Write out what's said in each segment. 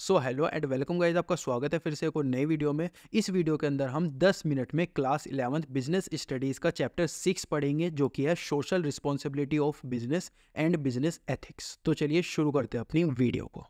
So hello and welcome guys, आपका स्वागत है फिर से एक और नई वीडियो में। इस वीडियो के अंदर हम 10 मिनट में क्लास 11th बिजनेस स्टडीज़ का चैप्टर 6 पढ़ेंगे, जो कि है social responsibility of business and business ethics. तो चलिए शुरू करते हैं अपनी वीडियो को।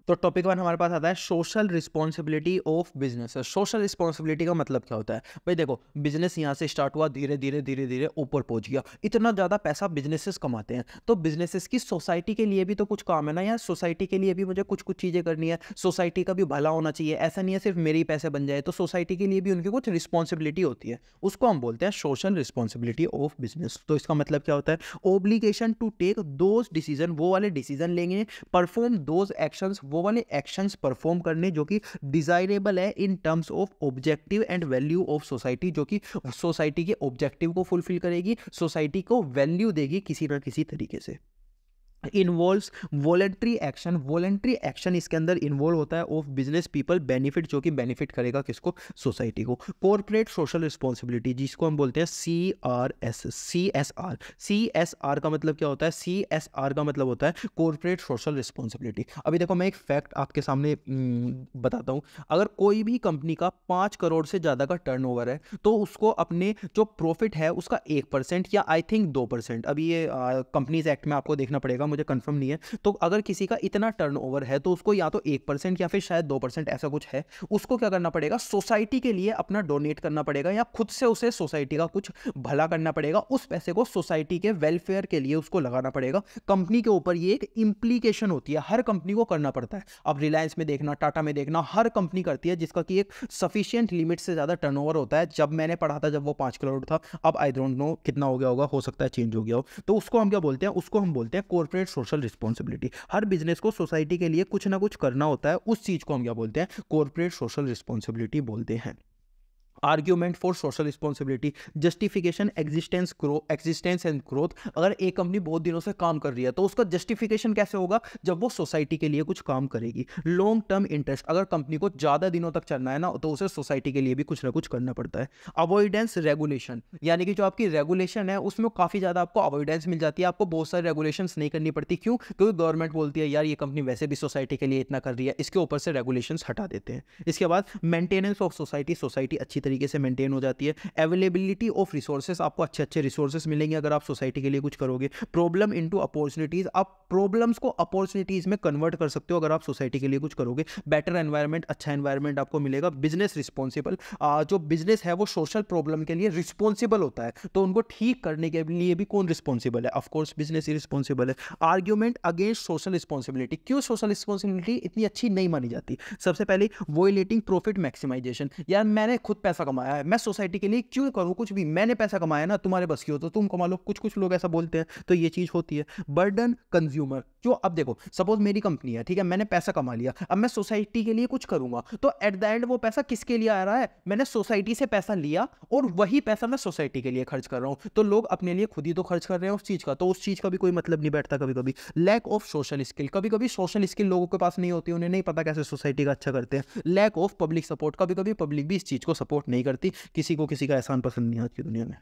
तो टॉपिक 1 हमारे पास आता है social responsibility of business. Social responsibility का मतलब क्या होता है भाई? देखो, बिजनेस यहाँ से स्टार्ट हुआ, धीरे धीरे ऊपर पहुंच गया। इतना ज़्यादा पैसा बिजनेसेस कमाते हैं, तो बिजनेसेस की सोसाइटी के लिए भी तो कुछ काम है ना यार। सोसाइटी के लिए भी मुझे कुछ कुछ चीज़ें करनी है, सोसाइटी का भी भला होना चाहिए। ऐसा नहीं है सिर्फ मेरे ही पैसे बन जाए, तो सोसाइटी के लिए भी उनकी कुछ रिस्पॉन्सिबिलिटी होती है। उसको हम बोलते हैं सोशल रिस्पॉन्सिबिलिटी ऑफ बिजनेस। तो इसका मतलब क्या होता है? Obligation to take those decision, वो वाले डिसीजन लेंगे, परफॉर्म दोज एक्शंस, वो वाले एक्शंस परफॉर्म करने जो कि डिजायरेबल है in terms of objective and value of society, जो कि सोसाइटी के ऑब्जेक्टिव को फुलफिल करेगी, सोसाइटी को वैल्यू देगी किसी ना किसी तरीके से। Involves voluntary action. Voluntary action इसके अंदर इन्वॉल्व होता है ऑफ बिजनेस पीपल बेनिफिट, जो कि बेनिफिट करेगा किसको? सोसाइटी को। कॉर्पोरेट सोशल रिस्पॉन्सिबिलिटी, जिसको हम बोलते हैं CRS, CSR। CSR का मतलब क्या होता है? CSR का मतलब होता है कॉर्पोरेट सोशल रिस्पॉन्सिबिलिटी। अभी देखो, मैं एक फैक्ट आपके सामने बताता हूँ। अगर कोई भी कंपनी का 5 करोड़ से ज़्यादा का टर्नओवर है, तो उसको अपने जो प्रॉफिट है उसका 1% या आई थिंक 2%, अभी ये कंपनीज एक्ट में आपको देखना पड़ेगा, मुझे कंफर्म नहीं है। तो अगर किसी का इतना टर्नओवर है, तो उसको या तो 1% या फिर शायद 2%, ऐसा कुछ है, उसको क्या करना पड़ेगा? सोसाइटी के लिए अपना डोनेट करना पड़ेगा, या खुद से उसे सोसाइटी का कुछ भला करना पड़ेगा। उस पैसे को सोसाइटी के वेलफेयर के लिए उसको लगाना पड़ेगा। कंपनी के ऊपर ये एक इंप्लीकेशन होती है, हर कंपनी को करना पड़ता है। अब रिलायंस में देखना, टाटा में देखना, हर कंपनी करती है जिसका कि एक सफिशिएंट लिमिट से ज्यादा टर्नओवर होता है। जब मैंने पढ़ा था, जब वो 5 करोड़ था, अब आई डोंट नो कितना हो गया होगा, हो सकता है चेंज हो गया हो। तो उसको हम क्या बोलते हैं? उसको हम बोलते हैं कॉर्पोरेट सोशल रिस्पॉन्सिबिलिटी। हर बिजनेस को सोसाइटी के लिए कुछ ना कुछ करना होता है, उस चीज को हम क्या बोलते हैं? कॉर्पोरेट सोशल रिस्पॉन्सिबिलिटी बोलते हैं। Argument for social responsibility, justification, existence and growth. अगर एक कंपनी बहुत दिनों से काम कर रही है, तो उसका जस्टिफिकेशन कैसे होगा? जब वो सोसाइटी के लिए कुछ काम करेगी। लॉन्ग टर्म इंटरेस्ट, अगर कंपनी को ज्यादा दिनों तक चलना है ना, तो उसे सोसाइटी के लिए भी कुछ ना कुछ करना पड़ता है। अवॉइडेंस रेगुलेशन, यानी कि जो आपकी रेगुलेशन है उसमें काफी ज्यादा आपको अवॉइडेंस मिल जाती है, आपको बहुत सारी रेगुलेशन नहीं करनी पड़ती। क्यों? क्योंकि गवर्नमेंट बोलती है यार ये कंपनी वैसे भी सोसाइटी के लिए इतना कर रही है, इसके ऊपर से रेगुलेशन हटा देते हैं। इसके बाद मेंटेनेंस ऑफ सोसाइटी, सोसाइटी अच्छी तरीके से मेंटेन हो जाती है। अवेलेबिलिटी ऑफ रिसोर्सेज, आपको अच्छे अच्छे रिसोर्सेज मिलेंगे अगर आप सोसाइटी के लिए कुछ करोगे। प्रॉब्लम इनटू अपॉर्चुनिटीज, आप प्रॉब्लम्स को अपॉर्चुनिटीज में कन्वर्ट कर सकते हो अगर आप सोसाइटी के लिए कुछ करोगे। बेटर एनवायरनमेंट, अच्छा एनवायरनमेंट आपको मिलेगा। बिजनेस रिस्पॉन्सिबल, जो बिजनेस है वो सोशल प्रॉब्लम के लिए रिस्पॉन्सिबल होता है, तो उनको ठीक करने के लिए भी कौन रिस्पॉन्सिबल है? ऑफकोर्स बिजनेस ही रिस्पॉन्सिबल है। आर्ग्यूमेंट अगेंस्ट सोशल रिस्पॉन्सिबिलिटी, क्यों सोशल रिस्पॉन्सिबिलिटी इतनी अच्छी नहीं मानी जाती? सबसे पहले वोलेटिंग प्रॉफिट मैक्सिमाइजेशन, यार मैंने खुद पैसा कमाया है, मैं सोसाइटी के लिए क्यों करूं कुछ भी? मैंने पैसा कमाया ना, तुम्हारे बस की हो तो तुम कमा लो। कुछ कुछ लोग ऐसा बोलते हैं, तो ये चीज होती है। बर्डन कंज्यूमर, जो अब देखो, सपोज मेरी कंपनी है, ठीक है, मैंने पैसा कमा लिया, अब मैं सोसाइटी के लिए कुछ करूंगा, तो एट द एंड वो पैसा किसके लिए आ रहा है? मैंने सोसाइटी से पैसा लिया और वही पैसा मैं सोसाइटी के लिए खर्च कर रहा हूं, तो लोग अपने लिए खुद ही तो खर्च कर रहे हैं उस चीज का, तो उस चीज का भी कोई मतलब नहीं बैठता कभी कभी। लैक ऑफ सोशल स्किल, कभी कभी सोशल स्किल लोगों के पास नहीं होती, उन्हें नहीं पता कैसे सोसाइटी का अच्छा करते हैं। लैक ऑफ पब्लिक सपोर्ट, कभी कभी पब्लिक भी इस चीज को सपोर्ट नहीं करती, किसी को किसी का एहसान पसंद नहीं है आज की दुनिया में।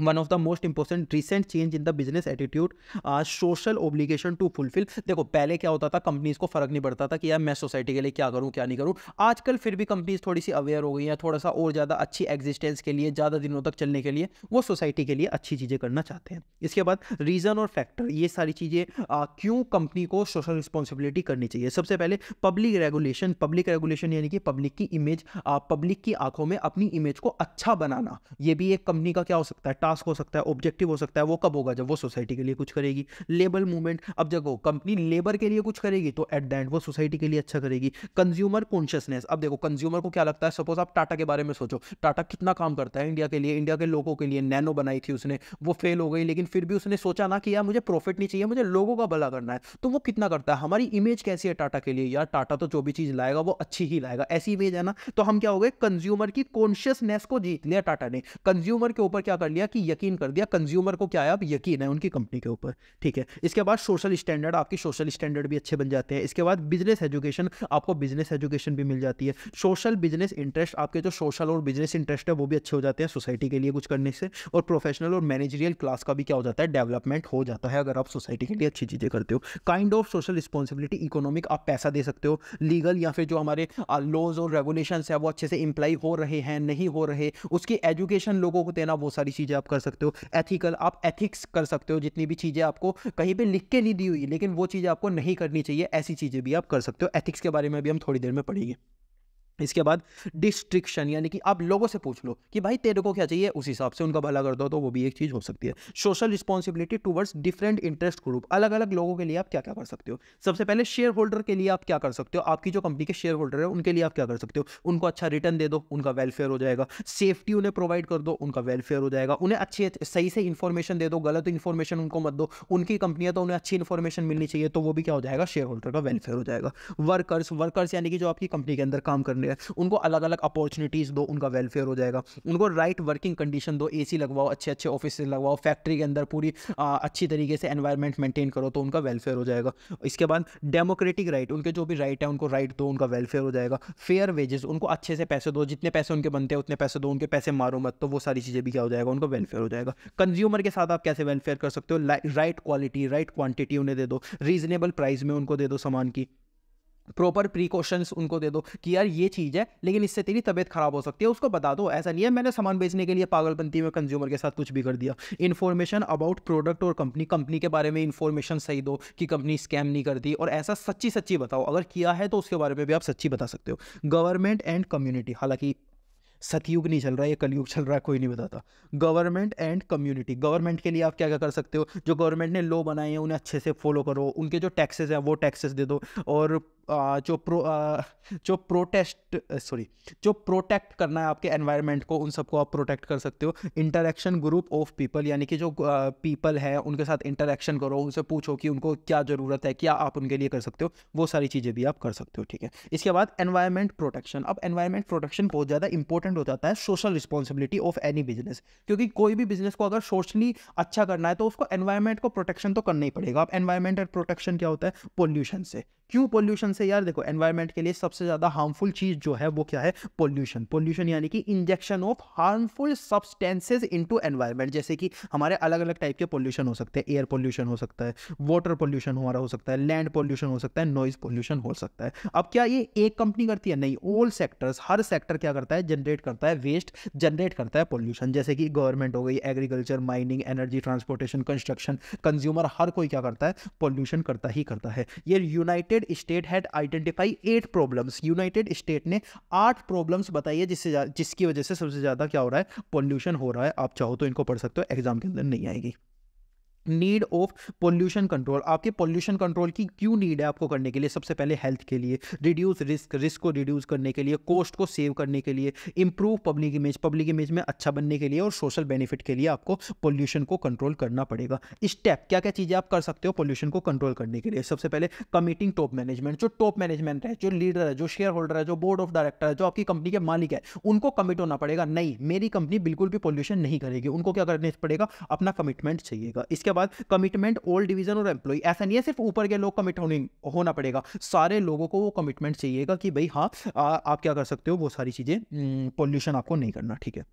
One of the most important recent change in the business attitude, social obligation to fulfil. देखो, पहले क्या होता था, कंपनीज को फर्क नहीं पड़ता था कि यार मैं सोसाइटी के लिए क्या करूं क्या नहीं करूं। आजकल फिर भी कंपनीज थोड़ी सी अवेयर हो गई हैं, थोड़ा सा और ज़्यादा अच्छी एग्जिस्टेंस के लिए, ज़्यादा दिनों तक चलने के लिए वो सोसाइटी के लिए अच्छी चीज़ें करना चाहते हैं। इसके बाद रीज़न और फैक्टर, ये सारी चीज़ें क्यों कंपनी को सोशल रिस्पॉन्सिबिलिटी करनी चाहिए। सबसे पहले पब्लिक रेगुलेशन। पब्लिक रेगुलेशन यानी कि पब्लिक की इमेज, पब्लिक की आंखों में अपनी इमेज को अच्छा बनाना, ये भी एक कंपनी का क्या हो सकता है? टास्क हो सकता है, ऑब्जेक्टिव हो सकता है। वो कब होगा? जब वो सोसाइटी के लिए कुछ करेगी। लेबर मूवमेंट, अब जब वो कंपनी लेबर के लिए कुछ करेगी, तो एट द एंड वो सोसाइटी के लिए अच्छा करेगी। कंज्यूमर कॉन्शियसनेस, अब देखो कंज्यूमर को क्या लगता है, सपोज आप टाटा के बारे में सोचो, टाटा कितना काम करता है इंडिया के लिए, इंडिया के लोगों के लिए। नैनो बनाई थी उसने, वो फेल हो गई, लेकिन फिर भी उसने सोचा ना कि यार मुझे प्रॉफिट नहीं चाहिए, मुझे लोगों का भला करना है, तो वो कितना करता है। हमारी इमेज कैसी है टाटा के लिए? यार टाटा तो जो भी चीज लाएगा वो अच्छी ही लाएगा, ऐसी इमेज है ना। तो हम क्या हो गए? कंज्यूमर की कॉन्शियसनेस को जीत लिया टाटा ने, कंज्यूमर के ऊपर क्या कर लिया कि यकीन कर दिया, कंज्यूमर को क्या है, अब यकीन है उनकी कंपनी के ऊपर, ठीक है। इसके बाद सोशल स्टैंडर्ड, आपकी सोशल स्टैंडर्ड भी अच्छे बन जाते हैं। इसके बाद बिजनेस एजुकेशन, आपको बिजनेस एजुकेशन भी मिल जाती है। सोशल बिजनेस इंटरेस्ट, आपके जो सोशल और बिजनेस इंटरेस्ट है वो भी अच्छे हो जाते हैं सोसाइटी के लिए कुछ करने से। और प्रोफेशनल और मैनेजरियल क्लास का भी क्या हो जाता है, डेवलपमेंट हो जाता है अगर आप सोसाइटी के लिए अच्छी चीज़ें करते हो। Kind of social responsibility, economic, आप पैसा दे सकते हो। लीगल या फिर जो हमारे लॉज और रेगुलेशंस है वो अच्छे से इम्प्लाई हो रहे हैं नहीं हो रहे, उसकी एजुकेशन लोगों को देना, वो सारी चीज़ें आप कर सकते हो। एथिकल, आप एथिक्स कर सकते हो, जितनी भी चीज़ें आपको कहीं पे लिख के नहीं दी हुई लेकिन वो चीज़ें आपको नहीं करनी चाहिए, ऐसी चीज़ें भी आप कर सकते हो। एथिक्स के बारे में भी हम थोड़ी देर में पढ़ेंगे। इसके बाद डिस्ट्रिक्शन, यानी कि आप लोगों से पूछ लो कि भाई तेरे को क्या चाहिए, उस हिसाब से उनका भला कर दो, तो वो भी एक चीज़ हो सकती है। Social responsibility towards different interest group, अलग अलग लोगों के लिए आप क्या क्या कर सकते हो। सबसे पहले शेयर होल्डर के लिए आप क्या कर सकते हो, आपकी जो कंपनी के शेयर होल्डर है उनके लिए आप क्या कर सकते हो, उनको अच्छा रिटर्न दे दो, उनका वेलफेयर हो जाएगा। सेफ्टी उन्हें प्रोवाइड कर दो, उनका वेलफेयर हो जाएगा। उन्हें अच्छी सही से इन्फॉर्मेशन दे दो, गलत इन्फॉर्मेशन उनको मत दो, उनकी कंपनियां तो उन्हें अच्छी इन्फॉर्मेशन मिलनी चाहिए, तो वो भी क्या हो जाएगा, शेयर होल्डर का वेलफेयर हो जाएगा। वर्कर्स यानी कि जो आपकी कंपनी के अंदर काम करने हैं उनको अलग अलग अपॉर्चुनिटीज़ दो, उनका वेलफेयर हो जाएगा। उनको राइट वर्किंग कंडीशन दो, एसी लगवाओ, अच्छे अच्छे ऑफिस लगवाओ, फैक्ट्री के अंदर पूरी अच्छी तरीके से एनवायरनमेंट मेंटेन करो, तो उनका वेलफेयर हो जाएगा। इसके बाद डेमोक्रेटिक राइट, उनके जो भी राइट है उनको राइट दो, उनका वेलफेयर हो जाएगा। फेयर वेजेस, उनको अच्छे से पैसे दो, जितने पैसे उनके बनते हैं उतने पैसे दो, उनके पैसे मारो मत, तो वो सारी चीज़ें भी क्या हो जाएगा, उनको वेलफेयर हो जाएगा। कंज्यूमर के साथ आप कैसे वेलफेयर कर सकते हो, राइट क्वालिटी राइट क्वांटिटी उन्हें दे दो, रीजनेबल प्राइस में उनको दे दो सामान की, प्रॉपर प्रिकॉशंस उनको दे दो कि यार ये चीज़ है लेकिन इससे तेरी तबीयत खराब हो सकती है, उसको बता दो। ऐसा नहीं है मैंने सामान बेचने के लिए पागलपंती में कंज्यूमर के साथ कुछ भी कर दिया। इन्फॉर्मेशन अबाउट प्रोडक्ट और कंपनी के बारे में इन्फॉर्मेशन सही दो कि कंपनी स्कैम नहीं करती, और ऐसा सच्ची सच्ची बताओ, अगर किया है तो उसके बारे में भी आप सच्ची बता सकते हो। गवर्नमेंट एंड कम्युनिटी, हालांकि सतयुग नहीं चल रहा है, ये कलयुग चल रहा है, कोई नहीं बताता। गवर्नमेंट एंड कम्युनिटी, गवर्नमेंट के लिए आप क्या क्या कर सकते हो, जो गवर्नमेंट ने लॉ बनाए हैं उन्हें अच्छे से फॉलो करो, उनके जो टैक्सेस हैं वो टैक्सेस दे दो, और जो प्रोटेक्ट करना है आपके एनवायरनमेंट को, उन सबको आप प्रोटेक्ट कर सकते हो। इंटरेक्शन ग्रुप ऑफ पीपल, यानी कि जो पीपल है उनके साथ इंटरेक्शन करो, उनसे पूछो कि उनको क्या ज़रूरत है, क्या आप उनके लिए कर सकते हो, वो सारी चीज़ें भी आप कर सकते हो, ठीक है। इसके बाद एनवायरनमेंट प्रोटेक्शन, अब एनवायरनमेंट प्रोटेक्शन बहुत ज़्यादा इंपॉर्टेंट हो जाता है social responsibility of any business, क्योंकि कोई भी बिजनेस को अगर सोशली अच्छा करना है तो उसको एनवायरनमेंट को प्रोटेक्शन तो करना ही पड़ेगा। अब एनवायरनमेंटल प्रोटेक्शन क्या होता है, पोल्यूशन से। क्यों पोल्यूशन से, यार देखो एनवायरनमेंट के लिए सबसे ज़्यादा हार्मफुल चीज़ जो है वो क्या है, पोल्यूशन। पोल्यूशन यानी कि injection of harmful substances into environment, जैसे कि हमारे अलग अलग टाइप के पोल्यूशन हो सकते हैं, एयर पोल्यूशन हो सकता है, वाटर पोल्यूशन हमारा हो सकता है, लैंड पोल्यूशन हो सकता है, नॉइज पोल्यूशन हो सकता है। अब क्या ये एक कंपनी करती है, नहीं, ऑल सेक्टर्स, हर सेक्टर क्या करता है, जनरेट करता है वेस्ट, जनरेट करता है पोल्यूशन, जैसे कि गवर्नमेंट हो गई, agriculture, mining, energy, transportation, construction, consumer, हर कोई क्या करता है, पोल्यूशन करता ही करता है। ये United state had identify 8 problems, United state ने 8 प्रॉब्लम्स बताई है जिसकी वजह से सबसे ज़्यादा क्या हो रहा है, पोल्यूशन हो रहा है। आप चाहो तो इनको पढ़ सकते हो, एग्जाम के अंदर नहीं आएगी। नीड ऑफ पोल्यूशन कंट्रोल, आपके पोल्यूशन कंट्रोल की क्यों नीड है आपको करने के लिए, सबसे पहले हेल्थ के लिए, रिड्यूस रिस्क को रिड्यूस करने के लिए, कॉस्ट को सेव करने के लिए, इंप्रूव पब्लिक इमेज में अच्छा बनने के लिए, और सोशल बेनिफिट के लिए आपको पोल्यूशन को कंट्रोल करना पड़ेगा। स्टेप, क्या क्या चीज़ें आप कर सकते हो पोल्यूशन को कंट्रोल करने के लिए, सबसे पहले कमिटिंग टॉप मैनेजमेंट, जो टॉप मैनेजमेंट है, जो लीडर है, जो शेयर होल्डर है, जो बोर्ड ऑफ डायरेक्टर है, जो आपकी कंपनी के मालिक है, उनको कमिट होना पड़ेगा, नहीं मेरी कंपनी बिल्कुल भी पोल्यूशन नहीं करेगी, उनको क्या करना पड़ेगा, अपना कमिटमेंट चाहिएगा। इसके बाद कमिटमेंट ऑल डिवीजन और एम्प्लॉय, ऐसा नहीं है सिर्फ ऊपर के लोग कमिट होना पड़ेगा, सारे लोगों को वो कमिटमेंट चाहिएगा कि भाई हाँ आप क्या कर सकते हो, वो सारी चीजें, पोल्यूशन आपको नहीं करना, ठीक है।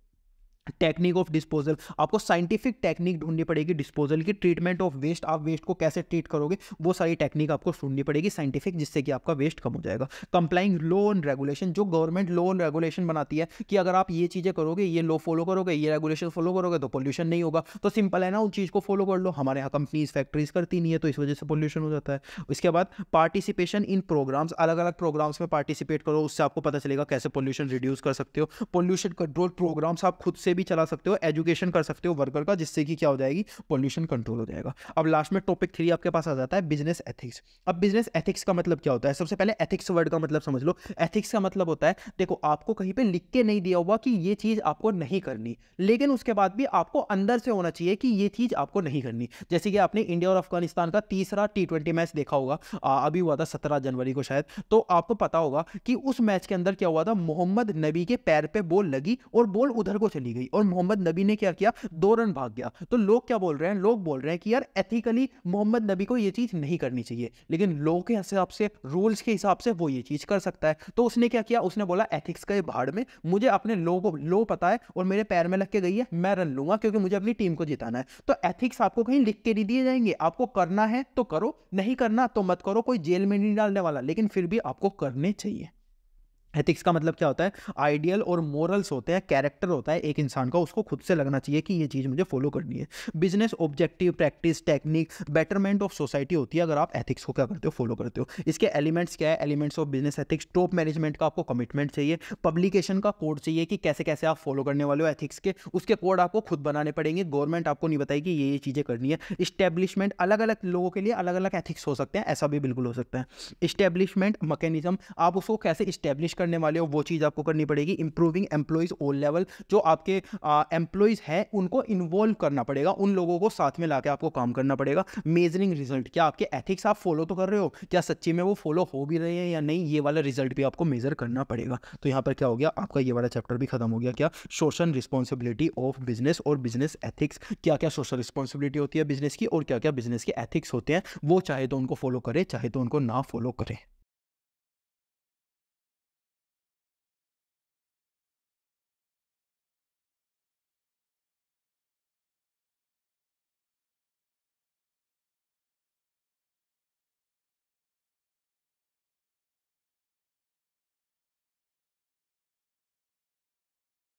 टेक्निक ऑफ डिस्पोजल, आपको साइंटिफिक टेक्निक ढूंढनी पड़ेगी डिस्पोजल की। ट्रीटमेंट ऑफ वेस्ट, आप वेस्ट को कैसे ट्रीट करोगे, वो सारी टेक्निक आपको ढूंढनी पड़ेगी साइंटिफिक, जिससे कि आपका वेस्ट कम हो जाएगा। कंप्लाइंग लॉ एंड रेगुलेशन, जो गवर्नमेंट लॉ एंड रेगुलेशन बनाती है कि अगर आप ये चीज़ें करोगे, ये लॉ फॉलो करोगे, ये रेगुलेशन फॉलो करोगे तो पोल्यूशन नहीं होगा, तो सिंपल है ना, उस चीज़ को फॉलो कर लो। हमारे यहाँ कंपनीज फैक्ट्रीज करती नहीं है, तो इस वजह से पोल्यूशन हो जाता है। इसके बाद पार्टिसिपेशन इन प्रोग्राम्स, अलग अलग प्रोग्राम्स में पार्टिसिपेट करो, उससे आपको पता चलेगा कैसे पोल्यूशन रिड्यूस कर सकते हो। पोल्यूशन कंट्रोल प्रोग्राम्स आप खुद से भी चला सकते हो, एजुकेशन कर सकते हो वर्कर का, जिससे कि क्या हो जाएगी, पोल्यूशन कंट्रोल हो जाएगा। अब लास्ट में टॉपिक 3 आपके पास आ जाता है, बिजनेस एथिक्स। अब बिजनेस एथिक्स का मतलब क्या होता है, सबसे पहले एथिक्स वर्ड का मतलब समझ लो। एथिक्स का मतलब होता है, देखो आपको कहीं पे लिख के नहीं दिया हुआ कि ये चीज आपको नहीं करनी, लेकिन उसके बाद भी आपको अंदर से होना चाहिए कि ये चीज आपको नहीं करनी। जैसे कि आपने इंडिया और अफगानिस्तान का तीसरा T20 मैच देखा होगा, अभी हुआ था 17 जनवरी को शायद, तो आपको पता होगा कि उस मैच के अंदर क्या हुआ था, मोहम्मद नबी के पैर पे बॉल लगी और बॉल उधर को चली गई। और मोहम्मद नबी ने क्या किया, 2 रन भाग गया। तो लोग क्या बोल रहे हैं, लोग बोल रहे हैं कि यार एथिकली मोहम्मद नबी को ये चीज़ नहीं करनी चाहिए, लेकिन लोगों के हिसाब से, रूल्स के हिसाब से वो ये चीज़ कर सकता है। तो उसने क्या किया, उसने बोला एथिक्स का ये भाड़ में, मुझे अपने लो पता है और मेरे पैर में लग के गई है, मैं रन लूंगा क्योंकि मुझे अपनी टीम को जिताना है। तो एथिक्स आपको कहीं लिख के नहीं दिए जाएंगे, आपको करना है तो करो, नहीं करना तो मत करो, कोई जेल में नहीं डालने वाला, लेकिन फिर भी आपको करने चाहिए। एथिक्स का मतलब क्या होता है, आइडियल और मोरल्स होते हैं, कैरेक्टर होता है एक इंसान का, उसको खुद से लगना चाहिए कि ये चीज़ मुझे फॉलो करनी है। Business objective, practice, technique, betterment of society होती है अगर आप एथिक्स को क्या करते हो, फॉलो करते हो। इसके एलिमेंट्स क्या है, elements of business ethics, top management का आपको कमिटमेंट चाहिए, पब्लिकेशन का कोड चाहिए कि कैसे कैसे आप फॉलो करने वाले हो एथिक्स के, उसके कोड आपको खुद बनाने पड़ेंगे, गवर्नमेंट आपको नहीं बताएगी ये चीज़ें करनी है। इस्टेब्लिशमेंट, अलग अलग लोगों के लिए अलग अलग एथिक्स हो सकते हैं, ऐसा भी बिल्कुल हो सकता है। इस्टेब्लिशमेंट मैकेनिज्म, आप उसको कैसे इस्टेब्लिश करने वाले हो वो चीज़ आपको करनी पड़ेगी। इंप्रूविंग एम्प्लॉइज ऑल लेवल, जो आपके एम्प्लॉइज हैं उनको इन्वॉल्व करना पड़ेगा, उन लोगों को साथ में लाके आपको काम करना पड़ेगा। मेजरिंग रिजल्ट, क्या आपके एथिक्स आप फॉलो तो कर रहे हो, क्या सच्ची में वो फॉलो हो भी रहे हैं या नहीं, ये वाला रिजल्ट भी आपको मेजर करना पड़ेगा। तो यहाँ पर क्या हो गया, आपका ये वाला चैप्टर भी खत्म हो गया। क्या, सोशल रिस्पॉन्सिबिलिटी ऑफ बिजनेस और बिजनेस एथिक्स, क्या क्या सोशल रिस्पॉन्सिबिलिटी होती है बिजनेस की और क्या क्या बिजनेस के एथिक्स होते हैं, वो चाहे तो उनको फॉलो करे चाहे तो उनको ना फॉलो करे।